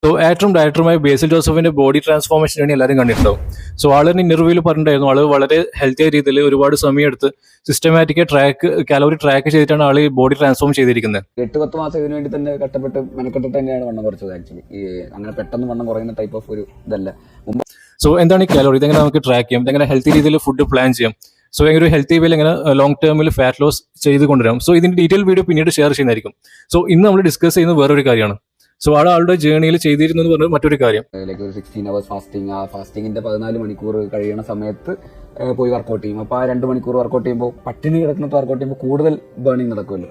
So ആക്ടറും ഡയറക്ടറുമായ ബേസിൽ ജോസഫിന്റെ body ട്രാൻസ്ഫോർമേഷനാണ് എല്ലാവരും കണ്ടിട്ടുണ്ടാവും. സോ ആളിന് ഇന്റർവ്യൂവിൽ പറഞ്ഞിട്ടുണ്ടായിരുന്നു, ആള് വളരെ ഹെൽത്തി രീതിയിൽ ഒരുപാട് സമയം എടുത്ത് സിസ്റ്റമാറ്റിക് കാലോറി ട്രാക്ക് ചെയ്തിട്ടാണ് ആൾ ഈ ബോഡി ട്രാൻസ്ഫോം ചെയ്തിരിക്കുന്നത്. 8-10 മാസം ഇതിനു വേണ്ടി തന്നെ കഷ്ടപ്പെട്ട് മെനക്കെട്ടിട്ട് തന്നെയാണ് വണ്ണം കുറച്ചത്. ആക്ച്വലി അങ്ങനെ പെട്ടെന്ന് വണ്ണം കുറയുന്ന ടൈപ്പ് ഓഫ് ഒരു ഇതല്ല. സോ എന്താണ് ഈ കാലോറി, ഇതെങ്ങനെ നമുക്ക് ട്രാക്ക് ചെയ്യാം, ഇതെങ്ങനെ ഹെൽത്തി രീതിയിൽ ഫുഡ് പ്ലാൻ ചെയ്യാം, സോ എങ്ങനെ ഒരു ഹെൽത്തി വേയിൽ എങ്ങനെ ലോങ് ടേമിൽ ഫാറ്റ് ലോസ് ചെയ്ത് കൊണ്ടുവരാം. സോ ഇതിന്റെ ഡീറ്റെയിൽ വീഡിയോ പിന്നീട് ഷെയർ ചെയ്യുന്നതായിരിക്കും. സോ ഇന്ന് നമ്മൾ ഡിസ്കസ് ചെയ്യുന്നത് വേറൊരു കാര്യമാണ്. സോ ആളുടെ ജേണിയിൽ ചെയ്തിരുന്നത് പറഞ്ഞത് മറ്റൊരു കാര്യം, ലൈക്ക് ഒരു 16 hours ഫാസ്റ്റിംഗ്. ആ ഫാസ്റ്റിംഗിന്റെ 14 മണിക്കൂർ കഴിയുന്ന സമയത്ത് പോയി വർക്കൗട്ട് ചെയ്യും. അപ്പോൾ ആ 2 മണിക്കൂർ വർക്കൗട്ട് ചെയ്യുമ്പോൾ പട്ടിണി കിടക്കുന്നത് വർക്കൗട്ട് ചെയ്യുമ്പോൾ കൂടുതൽ ബേണിംഗ് നടക്കുമല്ലോ.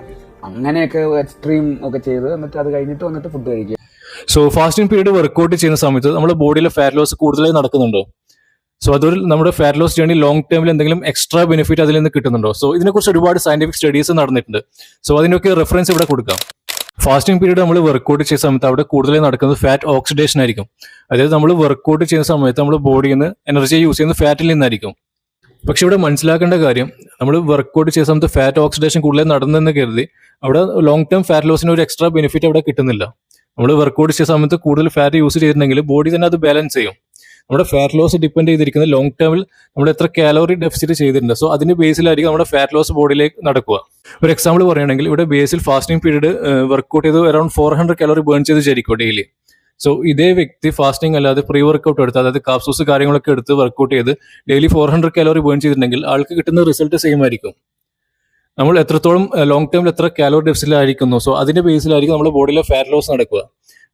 അങ്ങനെയൊക്കെ എക്സ്ട്രീം ഒക്കെ ചെയ്ത് എന്നിട്ട് അത് കഴിഞ്ഞിട്ട് വന്നിട്ട് ഫുഡ് കഴിക്കുക. സോ ഫാസ്റ്റിംഗ് പീരീഡ് വർക്കൗട്ട് ചെയ്യുന്ന സമയത്ത് നമ്മുടെ ബോഡിയിലെ ഫാറ്റ് ലോസ് കൂടുതലായി നടക്കുന്നുണ്ടോ? സോ അതൊരു നമ്മുടെ ഫാറ്റ് ലോസ് ജേണി ലോങ് ടേമിൽ എന്തെങ്കിലും എക്സ്ട്രാ ബെനിഫിറ്റ് അതിൽ നിന്ന് കിട്ടുന്നുണ്ടോ? സോ ഇതിനെക്കുറിച്ച് ഒരുപാട് സയന്റിഫിക് സ്റ്റഡീസ് നടന്നിട്ടുണ്ട്. സോ അതിനൊക്കെ റെഫറൻസ് ഇവിടെ കൊടുക്കാം. ഫാസ്റ്റിംഗ് പീരീഡ് നമ്മൾ വർക്കൗട്ട് ചെയ്യുന്ന സമയത്ത് അവിടെ കൂടുതലായി നടക്കുന്നത് ഫാറ്റ് ഓക്സിഡേഷൻ ആയിരിക്കും. അതായത് നമ്മൾ വർക്കൗട്ട് ചെയ്യുന്ന സമയത്ത് നമ്മൾ ബോഡിയിൽ നിന്ന് എനർജി യൂസ് ചെയ്യുന്നത് ഫാറ്റിൽ നിന്നായിരിക്കും. പക്ഷെ ഇവിടെ മനസ്സിലാക്കേണ്ട കാര്യം, നമ്മൾ വർക്കൗട്ട് ചെയ്യുന്ന സമയത്ത് ഫാറ്റ് ഓക്സിഡേഷൻ കൂടുതലായി നടന്നെന്ന് കരുതി അവിടെ ലോങ് ടേം ഫാറ്റ് ലോസിന് ഒരു എക്സ്ട്രാ ബെനിഫിറ്റ് അവിടെ കിട്ടുന്നില്ല. നമ്മൾ വർക്കൗട്ട് ചെയ്യുന്ന സമയത്ത് കൂടുതൽ ഫാറ്റ് യൂസ് ചെയ്തിട്ടുണ്ടെങ്കിൽ ബോഡി തന്നെ അത് ബാലൻസ് ചെയ്യും. നമ്മുടെ ഫാറ്റ് ലോസ് ഡിപ്പെൻഡ് ചെയ്തിരിക്കുന്നത് ലോങ് ടേമിൽ നമ്മൾ എത്ര കാലോറി ഡെഫിസിറ്റ് ചെയ്തിട്ടുണ്ട്. സോ അതിന്റെ ബേസിലായിരിക്കും നമ്മുടെ ഫാറ്റ് ലോസ് ബോഡിയിലേക്ക് നടക്കുക. ഒരു എക്സാമ്പിൾ പറയുകയാണെങ്കിൽ ഇവിടെ ബേസിൽ ഫാസ്റ്റിംഗ് പീരീഡ് വർക്കൗട്ട് ചെയ്ത് അറൌണ്ട് 400 കാലോറി ബേൺ ചെയ്ത് വിചാരിക്കും ഡെയിലി. സോ ഇതേ വ്യക്തി ഫാസ്റ്റിംഗ് അല്ലാതെ പ്രീ വർക്കൗട്ട് എടുത്ത്, അതായത് കാപ്സൂസ് കാര്യങ്ങളൊക്കെ എടുത്ത് വർക്കൗട്ട് ചെയ്ത് ഡെയിലി 400 കാലോറി ബേൺ ചെയ്തിട്ടുണ്ടെങ്കിൽ ആൾക്ക് കിട്ടുന്ന റിസൾട്ട് സെയിം ആയിരിക്കും. നമ്മൾ എത്രത്തോളം ലോങ് ടേമിൽ എത്ര കാലോറി ഡെഫിസിറ്റിലായിരിക്കുന്നു, സോ അതിന്റെ ബേസിലായിരിക്കും നമ്മുടെ ബോഡിയിലെ ഫാറ്റ് ലോസ് നടക്കുക.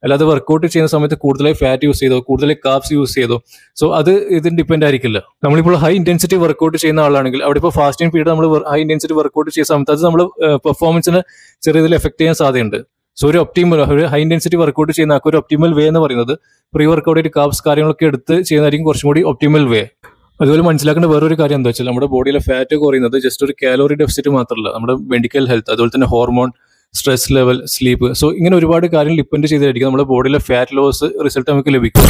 അല്ലാതെ വർക്കൗട്ട് ചെയ്യുന്ന സമയത്ത് കൂടുതലായി ഫാറ്റ് യൂസ് ചെയ്തോ കൂടുതലായി കാപ്സ് യൂസ് ചെയ്തോ, സോ അത് ഇതിന് ഡിപ്പെൻഡ് ആയിരിക്കില്ല. നമ്മളിപ്പോൾ ഹൈ ഇന്റൻസിറ്റി വർക്കൗട്ട് ചെയ്യുന്ന ആളാണെങ്കിൽ അവിടെ ഇപ്പോൾ ഫാസ്റ്റിംഗ് പീരീഡ് നമ്മൾ ഹൈ ഇന്റൻസിറ്റി വർക്കൗട്ട് ചെയ്യുന്ന സമയത്ത് അത് നമ്മൾ പെർഫോമൻസിന് ചെറിയ രീതിയിൽ എഫക്ട് ചെയ്യാൻ സാധ്യതയുണ്ട്. സോ ഒരു ഹൈ ഇന്റൻസിറ്റി വർക്കൗട്ട് ചെയ്യുന്ന ഒരു ഒപ്റ്റിമൽ വേ എന്ന് പറയുന്നത് പ്രീ വർക്കൗട്ട് ആയിട്ട് കാപ്സ് കാര്യങ്ങളൊക്കെ എടുത്ത് ചെയ്യുന്നതായിരിക്കും കുറച്ചും കൂടി ഒപ്റ്റിമൽ വേ. അതുപോലെ മനസ്സിലാക്കേണ്ട വേറൊരു കാര്യം എന്താ വെച്ചാൽ, നമ്മുടെ ബോഡിയിലെ ഫാറ്റ് കുറയുന്നത് ജസ്റ്റ് ഒരു കാലോറി ഡെഫിസിറ്റ് മാത്രമല്ല, നമ്മുടെ മെഡിക്കൽ ഹെൽത്ത്, അതുപോലെ തന്നെ hormone, stress level, sleep, so ഇങ്ങനെ ഒരുപാട് കാര്യങ്ങൾ ഡിപ്പെൻഡ് ചെയ്തായിരിക്കും നമ്മുടെ ബോഡിയിലെ ഫാറ്റ് ലോസ് റിസൾട്ട് നമുക്ക് ലഭിക്കും.